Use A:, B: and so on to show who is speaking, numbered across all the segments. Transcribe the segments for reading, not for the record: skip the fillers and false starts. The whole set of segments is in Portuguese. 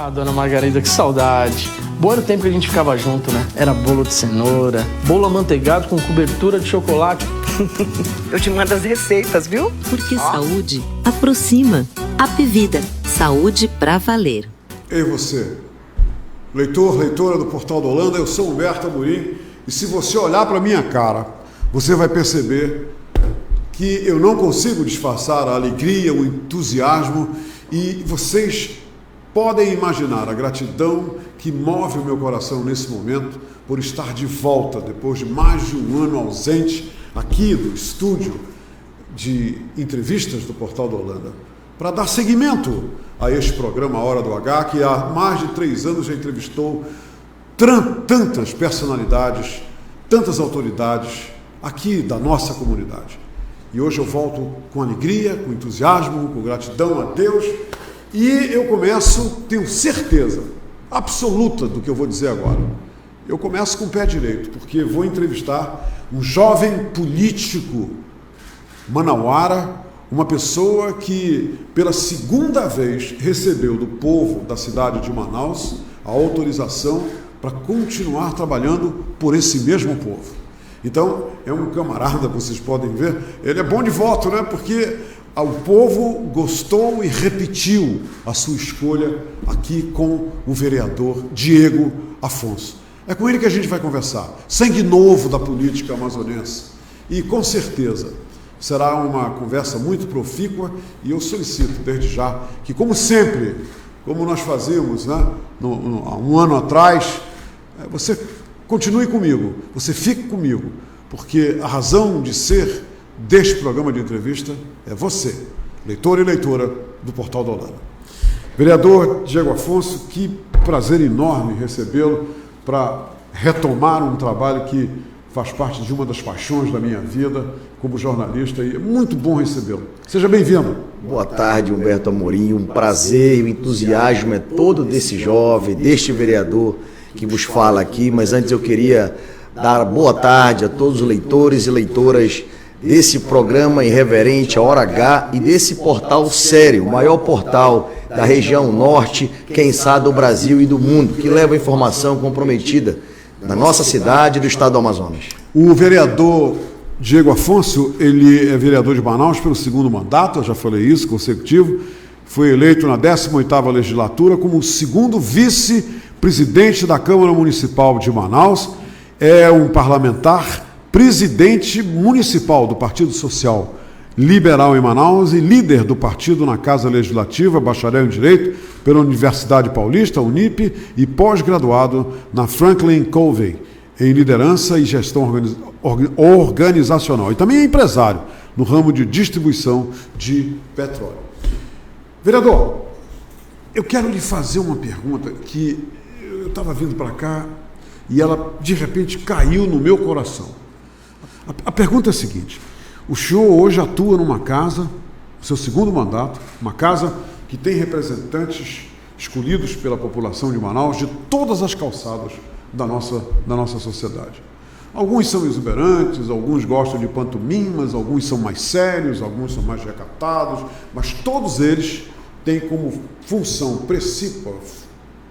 A: Ah, dona Margarida, que saudade. Bom era o tempo que a gente ficava junto, né? Era bolo de cenoura, bolo amanteigado com cobertura de chocolate.
B: Eu te mando as receitas, viu?
C: Porque saúde aproxima. Apvida. Saúde pra valer.
D: Ei você, leitora do Portal da Holanda, eu sou Humberto Amorim e se você olhar para minha cara, você vai perceber que eu não consigo disfarçar a alegria, o entusiasmo e vocês podem imaginar a gratidão que move o meu coração nesse momento por estar de volta depois de mais de um ano ausente aqui do estúdio de entrevistas do Portal da Holanda, para dar seguimento a este programa Hora do H, que há mais de 3 anos já entrevistou tantas personalidades, tantas autoridades aqui da nossa comunidade. E hoje eu volto com alegria, com entusiasmo, com gratidão a Deus. E eu começo, tenho certeza absoluta do que eu vou dizer agora. Eu começo com o pé direito, porque vou entrevistar um jovem político manauara, uma pessoa que pela segunda vez recebeu do povo da cidade de Manaus a autorização para continuar trabalhando por esse mesmo povo. Então, é um camarada, vocês podem ver, ele é bom de voto, né? Porque o povo gostou e repetiu a sua escolha aqui com o vereador Diego Afonso. É com ele que a gente vai conversar. Sangue novo da política amazonense. E, com certeza, será uma conversa muito profícua e eu solicito, desde já, que, como sempre, como nós fazíamos, né, há um ano atrás, você continue comigo, você fique comigo, porque a razão de ser deste programa de entrevista é você, leitor e leitora do Portal da Holanda. Vereador Diego Afonso, que prazer enorme recebê-lo para retomar um trabalho que faz parte de uma das paixões da minha vida como jornalista e é muito bom recebê-lo. Seja bem-vindo.
E: Boa tarde, Humberto Amorim. Um prazer e o entusiasmo é todo desse jovem, deste vereador que vos fala aqui, mas antes eu queria dar boa tarde a todos os leitores e leitoras desse programa irreverente, a Hora H, e desse portal sério, o maior portal da região norte, quem sabe do Brasil e do mundo, que leva informação comprometida da nossa cidade e do estado do Amazonas.
D: O vereador Diego Afonso, ele é vereador de Manaus pelo 2º mandato, eu já falei isso, consecutivo, foi eleito na 18ª legislatura como o 2º vice-presidente da Câmara Municipal de Manaus, é um parlamentar, presidente municipal do Partido Social Liberal em Manaus e líder do partido na Casa Legislativa, bacharel em Direito pela Universidade Paulista, Unip, e pós-graduado na Franklin Covey, em liderança e gestão organizacional. E também é empresário no ramo de distribuição de petróleo. Vereador, eu quero lhe fazer uma pergunta que eu estava vindo para cá e ela, de repente, caiu no meu coração. A pergunta é a seguinte: o senhor hoje atua numa casa, seu 2º mandato, uma casa que tem representantes escolhidos pela população de Manaus de todas as calçadas da nossa sociedade. Alguns são exuberantes, alguns gostam de pantomimas, alguns são mais sérios, alguns são mais recatados, mas todos eles têm como função principal,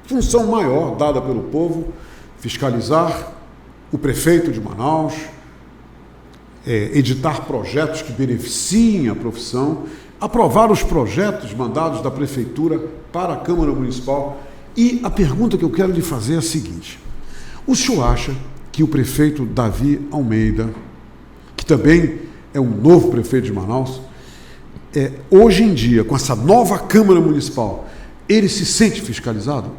D: função maior dada pelo povo, fiscalizar o prefeito de Manaus, editar projetos que beneficiem a profissão, aprovar os projetos mandados da Prefeitura para a Câmara Municipal. E a pergunta que eu quero lhe fazer é a seguinte: o senhor acha que o prefeito Davi Almeida, que também é um novo prefeito de Manaus, hoje em dia, com essa nova Câmara Municipal, ele se sente fiscalizado?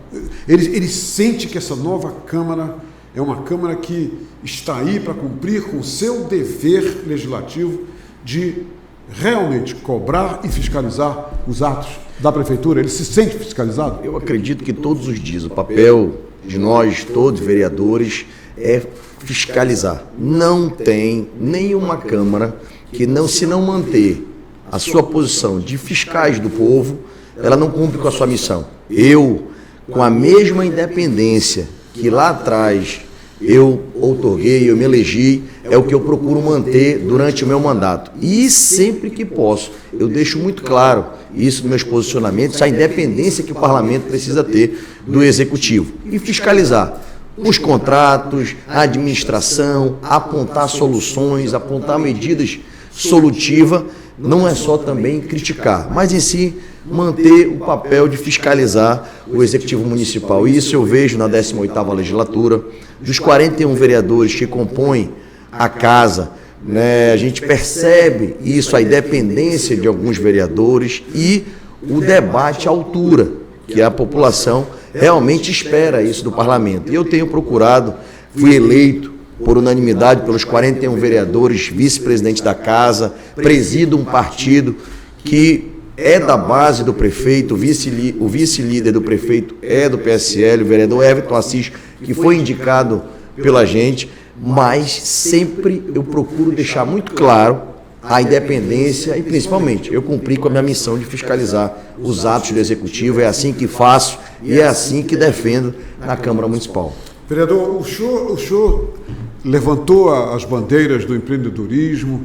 D: Ele sente que essa nova Câmara é uma Câmara que está aí para cumprir com o seu dever legislativo de realmente cobrar e fiscalizar os atos da Prefeitura? Ele se sente fiscalizado?
E: Eu acredito que todos os dias o papel de nós, todos vereadores, é fiscalizar. Não tem nenhuma Câmara que, se não manter a sua posição de fiscais do povo, ela não cumpre com a sua missão. Eu, com a mesma independência que lá atrás eu outorguei, eu me elegi, é o que eu procuro manter durante o meu mandato. E sempre que posso, eu deixo muito claro isso nos meus posicionamentos, a independência que o parlamento precisa ter do executivo e fiscalizar os contratos, a administração, apontar soluções, apontar medidas solutivas, não é só também criticar, mas em si manter o papel de fiscalizar o Executivo Municipal. E isso eu vejo na 18ª legislatura, dos 41 vereadores que compõem a casa, né, a gente percebe isso, a independência de alguns vereadores e o debate à altura, que a população realmente espera isso do parlamento. E eu tenho procurado, fui eleito por unanimidade pelos 41 vereadores, vice-presidente da casa, presido um partido que é da base do prefeito, o vice-líder do prefeito é do PSL, o vereador Everton Assis, que foi indicado pela gente, mas sempre eu procuro deixar muito claro a independência e, principalmente, eu cumpri com a minha missão de fiscalizar os atos do Executivo. É assim que faço e é assim que defendo na Câmara Municipal.
D: Vereador, o senhor levantou as bandeiras do empreendedorismo,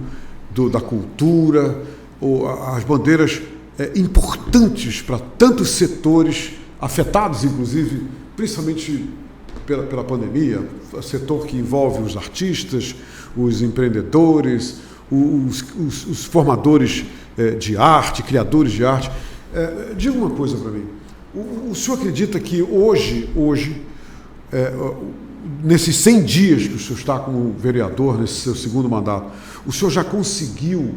D: da cultura, as bandeiras importantes para tantos setores, afetados, inclusive, principalmente pela pandemia, setor que envolve os artistas, os empreendedores, os formadores de arte, criadores de arte. Diga uma coisa para mim, o senhor acredita que hoje nesses 100 dias que o senhor está como vereador, nesse seu segundo mandato, o senhor já conseguiu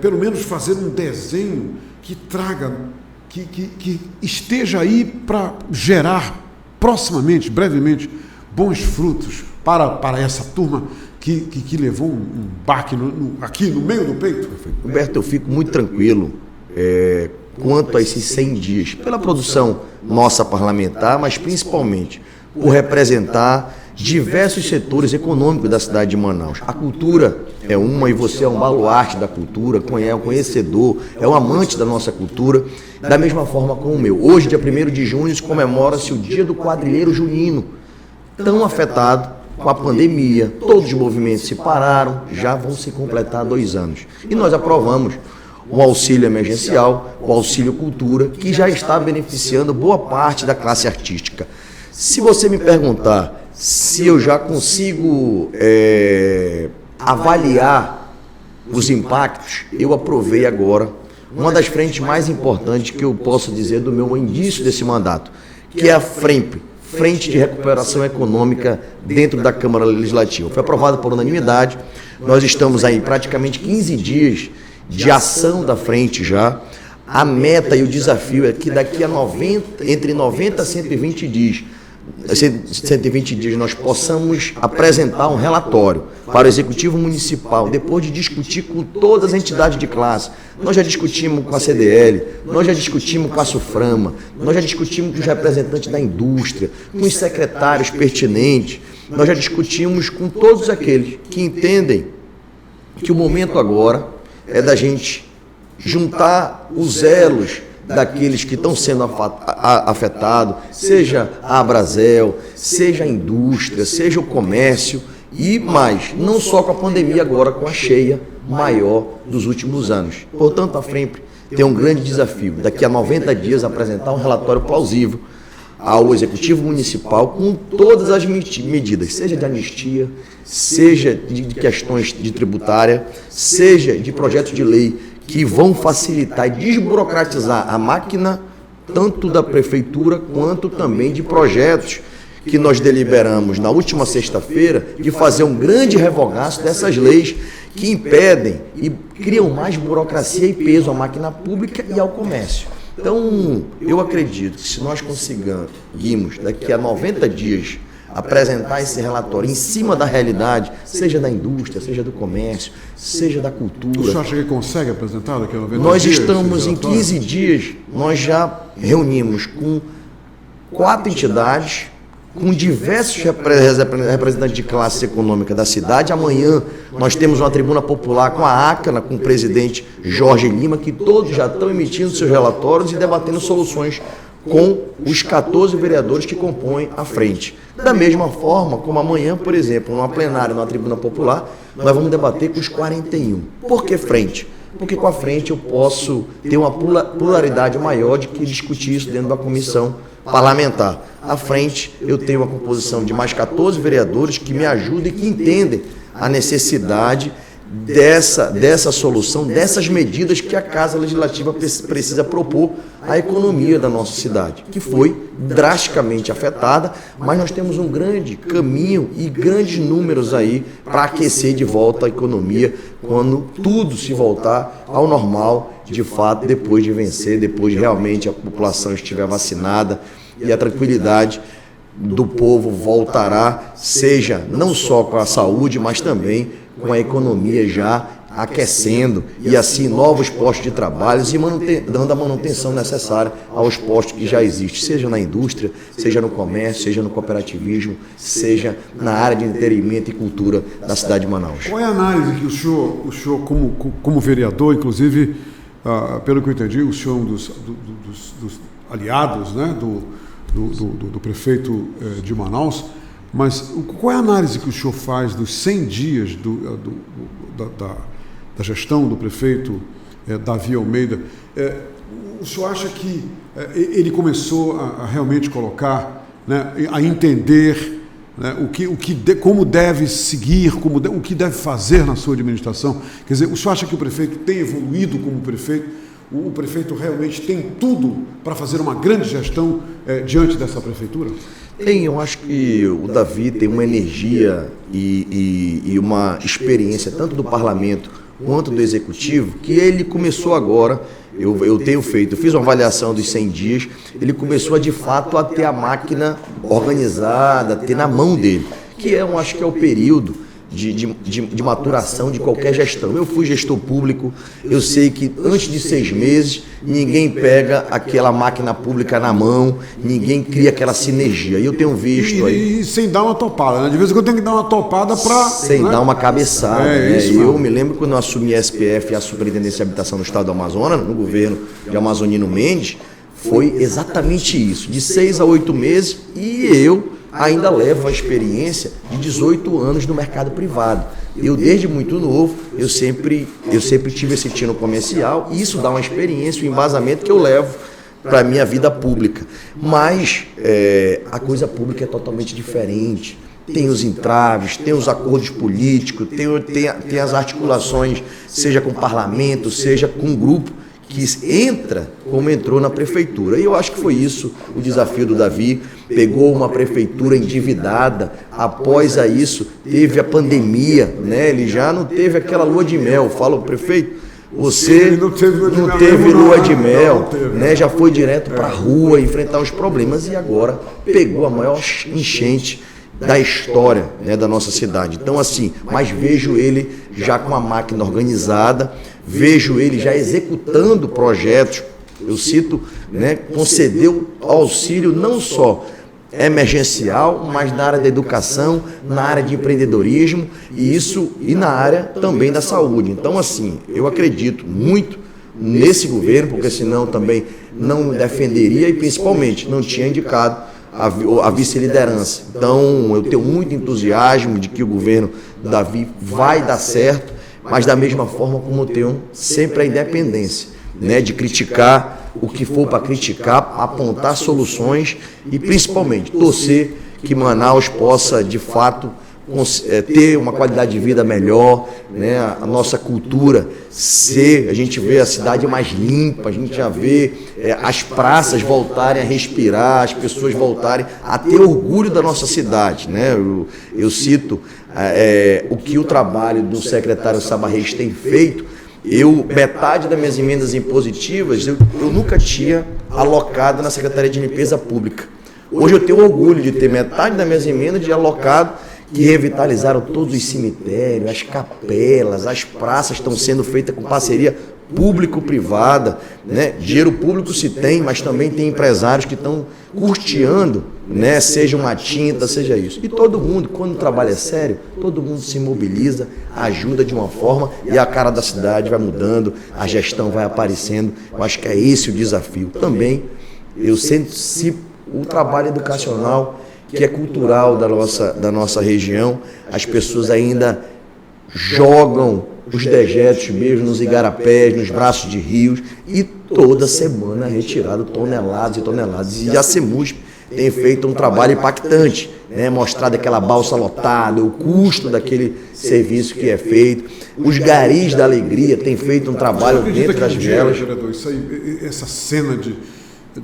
D: pelo menos fazer um desenho que traga, que esteja aí para gerar proximamente, brevemente, bons frutos para essa turma que levou um baque aqui no meio do peito?
E: Humberto, eu fico muito tranquilo quanto a esses 100 dias, pela produção nossa parlamentar, mas principalmente por representar diversos setores econômicos da cidade de Manaus. A cultura é uma, e você é um baluarte da cultura, é um conhecedor, é um amante da nossa cultura, da mesma forma como o meu. Hoje, dia 1º de junho, comemora-se o Dia do Quadrilheiro Junino, tão afetado com a pandemia. Todos os movimentos se pararam, já vão se completar 2 anos. E nós aprovamos o auxílio emergencial, o auxílio cultura, que já está beneficiando boa parte da classe artística. Se você me perguntar se eu já consigo avaliar os impactos, eu aprovei agora uma das frentes mais importantes que eu posso dizer do meu início desse mandato, que é a Frente de Recuperação Econômica dentro da Câmara Legislativa. Foi aprovada por unanimidade, nós estamos aí praticamente 15 dias de ação da frente já. A meta e o desafio é que daqui a entre 90 a 120 dias nós possamos apresentar um relatório para o Executivo Municipal, depois de discutir com todas as entidades de classe. Nós já discutimos com a CDL, nós já discutimos com a SUFRAMA, nós já discutimos com os representantes da indústria, com os secretários pertinentes, nós já discutimos com todos aqueles que entendem que o momento agora é da gente juntar os elos daqueles que estão sendo afetados, seja a Abrazel, seja a indústria, seja o comércio, e mais, não só com a pandemia agora, com a cheia maior dos últimos anos. Portanto, a frente tem um grande desafio, daqui a 90 dias apresentar um relatório plausível ao Executivo Municipal com todas as medidas, seja de anistia, seja de questões de tributária, seja de projetos de lei que vão facilitar e desburocratizar a máquina, tanto da Prefeitura quanto também de projetos que nós deliberamos na última sexta-feira, de fazer um grande revogaço dessas leis que impedem e criam mais burocracia e peso à máquina pública e ao comércio. Então, eu acredito que se nós conseguirmos, daqui a 90 dias, apresentar esse relatório em cima da realidade, seja da indústria, seja do comércio, seja da cultura.
D: O senhor acha que consegue apresentar daqui a 90 dias?
E: Nós estamos em 15 dias, nós já reunimos com 4 entidades, com diversos representantes de classe econômica da cidade. Amanhã nós temos uma tribuna popular com a ACANA, com o presidente Jorge Lima, que todos já estão emitindo seus relatórios e debatendo soluções com os 14 vereadores que compõem a frente. Da mesma forma como amanhã, por exemplo, numa plenária, numa tribuna popular, nós vamos debater com os 41. Por que frente? Porque com a frente eu posso ter uma pluralidade maior de que discutir isso dentro da comissão parlamentar. À frente eu tenho uma composição de mais 14 vereadores que me ajudam e que entendem a necessidade dessa solução, dessas medidas que a Casa Legislativa precisa propor à economia da nossa cidade, que foi drasticamente afetada, mas nós temos um grande caminho e grandes números aí para aquecer de volta a economia quando tudo se voltar ao normal, de fato, depois de vencer, depois de realmente a população estiver vacinada e a tranquilidade do povo voltará, seja não só com a saúde, mas também com a economia já aquecendo e assim novos postos de trabalho e dando a manutenção necessária aos postos que já existem, seja na indústria, seja no comércio, seja no cooperativismo, seja na área de entretenimento e cultura da cidade de Manaus.
D: Qual é a análise que o senhor como vereador, inclusive, pelo que eu entendi, o senhor é um dos aliados, né, do prefeito de Manaus, mas qual é a análise que o senhor faz dos 100 dias da gestão do prefeito Davi Almeida? O senhor acha que ele começou a realmente colocar, né, a entender, né, como deve seguir, o que deve fazer na sua administração? Quer dizer, o senhor acha que o prefeito tem evoluído como prefeito? O prefeito realmente tem tudo para fazer uma grande gestão diante dessa prefeitura?
E: Eu acho que o Davi tem uma energia e uma experiência tanto do parlamento quanto do executivo, que ele começou agora, eu fiz uma avaliação dos 100 dias, ele começou de fato a ter a máquina organizada, ter na mão dele, que eu acho que é o período de maturação de qualquer gestão. Eu fui gestor público, eu sei que antes de 6 meses ninguém pega aquela máquina pública na mão, ninguém cria aquela sinergia. E eu tenho visto aí...
D: E sem dar uma topada, né? De vez em quando tem que dar uma topada para...
E: Sem dar uma cabeçada, né?
D: Isso,
E: eu me lembro quando eu assumi a SPF e a Superintendência de Habitação no Estado do Amazonas, no governo de Amazonino Mendes, foi exatamente isso, de 6 a 8 meses, e eu ainda levo a experiência de 18 anos no mercado privado. Eu, desde muito novo, eu sempre tive esse tino comercial, e isso dá uma experiência, um embasamento que eu levo para a minha vida pública. Mas a coisa pública é totalmente diferente. Tem os entraves, tem os acordos políticos, tem as articulações, seja com o parlamento, seja com o grupo que entra como entrou na prefeitura. E eu acho que foi isso o desafio do Davi. Pegou uma prefeitura endividada, após isso teve a pandemia, né? Ele já não teve aquela lua de mel. Fala, prefeito, você não teve lua de mel, né? Já foi direto para a rua enfrentar os problemas e agora pegou a maior enchente da história, né, da nossa cidade. Então, assim, mas vejo ele já com a máquina organizada, vejo ele já executando projetos. Eu cito, né, concedeu auxílio não só emergencial, mas na área da educação, na área de empreendedorismo e na área também da saúde. Então, assim, eu acredito muito nesse governo, porque senão também não defenderia e principalmente não tinha indicado a vice-liderança. Então, eu tenho muito entusiasmo de que o governo do Davi vai dar certo, mas da mesma forma como eu tenho sempre a independência, né, de criticar o que for para criticar, apontar soluções e principalmente torcer que Manaus possa de fato ter uma qualidade de vida melhor, né? A nossa cultura a gente vê a cidade mais limpa, a gente já vê as praças voltarem a respirar, as pessoas voltarem a ter orgulho da nossa cidade, né? Eu cito o que o trabalho do secretário Saba Reis tem feito. Metade das minhas emendas impositivas eu nunca tinha alocado na Secretaria de Limpeza Pública. Hoje eu tenho orgulho de ter metade das minhas emendas de alocado, que revitalizaram todos os cemitérios, as capelas, as praças estão sendo feitas com parceria público-privada, né? Dinheiro público se tem, mas também tem empresários que estão custeando, né? Seja uma tinta, seja isso. E todo mundo, quando o trabalho é sério, todo mundo se mobiliza, ajuda de uma forma e a cara da cidade vai mudando, a gestão vai aparecendo. Eu acho que é esse o desafio. Também, eu sinto o trabalho educacional que é cultural da nossa região. As pessoas ainda jogam os dejetos mesmo nos igarapés, nos braços de rios, e toda semana é retirado toneladas e toneladas. E a CEMUSP tem feito um trabalho impactante, né? Mostrado aquela balsa lotada, o custo daquele serviço que é feito. Os garis da alegria têm feito um trabalho dentro das vielas.
D: Vereador, isso aí, essa cena de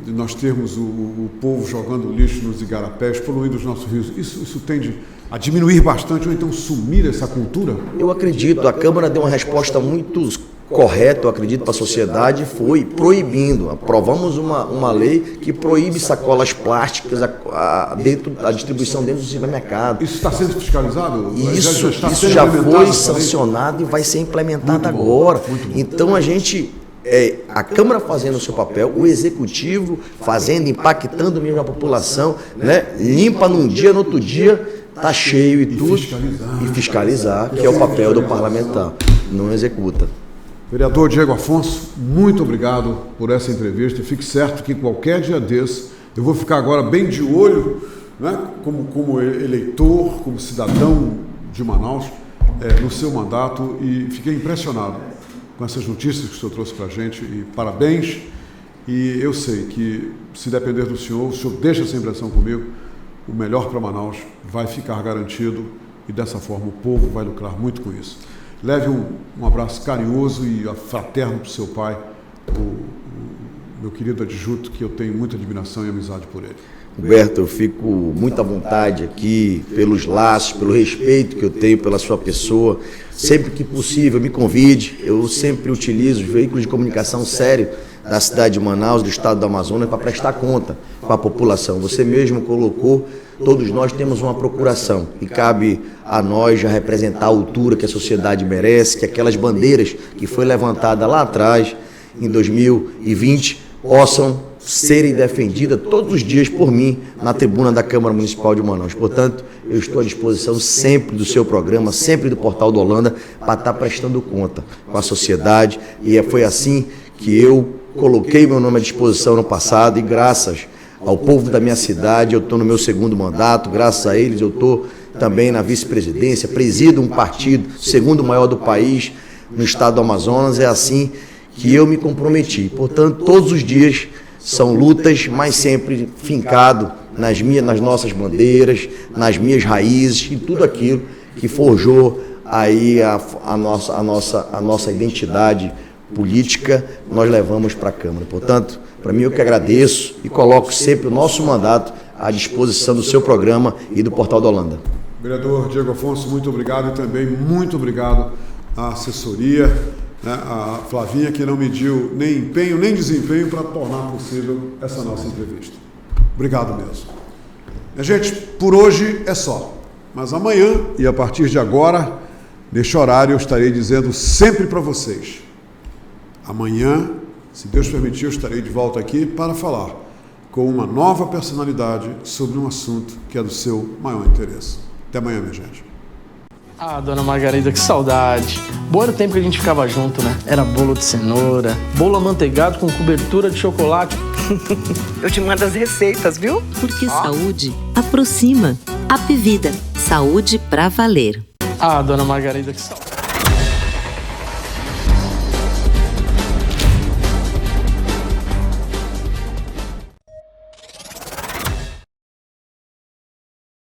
D: nós termos o povo jogando lixo nos igarapés, poluindo os nossos rios, isso tende a diminuir bastante ou então sumir essa cultura?
E: Eu acredito, a Câmara deu uma resposta muito correta, eu acredito, para a sociedade, foi proibindo. Aprovamos uma lei que proíbe sacolas plásticas a distribuição dentro do supermercado.
D: Isso está sendo fiscalizado?
E: Isso já foi sancionado e vai ser implementado agora. Então a Câmara fazendo o seu papel, o Executivo fazendo, impactando mesmo a população, né? Limpa num dia, no outro dia está cheio e tudo. E fiscalizar, que é o papel do parlamentar. Não executa.
D: Vereador Diego Afonso, muito obrigado por essa entrevista. Fique certo que qualquer dia desse, eu vou ficar agora bem de olho, né, como eleitor, como cidadão de Manaus, no seu mandato, e fiquei impressionado com essas notícias que o senhor trouxe para a gente, e parabéns. E eu sei que, se depender do senhor, o senhor deixa essa impressão comigo, o melhor para Manaus vai ficar garantido, e dessa forma o povo vai lucrar muito com isso. Leve um abraço carinhoso e fraterno para o seu pai, o meu querido adjunto, que eu tenho muita admiração e amizade por ele.
E: Humberto, eu fico muito à vontade aqui pelos laços, pelo respeito que eu tenho pela sua pessoa. Sempre que possível, me convide. Eu sempre utilizo os veículos de comunicação sérios da cidade de Manaus, do estado do Amazonas, para prestar conta com a população. Você mesmo colocou, todos nós temos uma procuração e cabe a nós já representar a altura que a sociedade merece, que aquelas bandeiras que foi levantada lá atrás, em 2020, possam serem defendidas todos os dias por mim na tribuna da Câmara Municipal de Manaus. Portanto, eu estou à disposição sempre do seu programa, sempre do Portal do Holanda, para estar prestando conta com a sociedade, e foi assim que eu coloquei meu nome à disposição no passado, e graças ao povo da minha cidade, eu estou no meu segundo mandato, graças a eles eu estou também na vice-presidência, presido um partido, segundo maior do país, no estado do Amazonas. É assim que eu me comprometi. Portanto, todos os dias são lutas, mas sempre fincado nas nossas bandeiras, nas minhas raízes, e tudo aquilo que forjou aí a nossa identidade política, nós levamos para a Câmara. Portanto, para mim, eu que agradeço e coloco sempre o nosso mandato à disposição do seu programa e do Portal da Holanda.
D: Vereador Diego Afonso, muito obrigado, e também muito obrigado à assessoria, né, a Flavinha, que não mediu nem empenho nem desempenho para tornar possível essa nossa entrevista. Obrigado mesmo. Gente, por hoje é só. Mas amanhã e a partir de agora, neste horário, eu estarei dizendo sempre para vocês: amanhã, se Deus permitir, eu estarei de volta aqui para falar com uma nova personalidade sobre um assunto que é do seu maior interesse. Até amanhã, minha gente.
A: Ah, dona Margarida, que saudade. Bom era o tempo que a gente ficava junto, né? Era bolo de cenoura, bolo amanteigado com cobertura de chocolate.
B: Eu te mando as receitas, viu?
C: Porque saúde aproxima. Apivida, saúde pra valer.
A: Ah, dona Margarida, que saudade.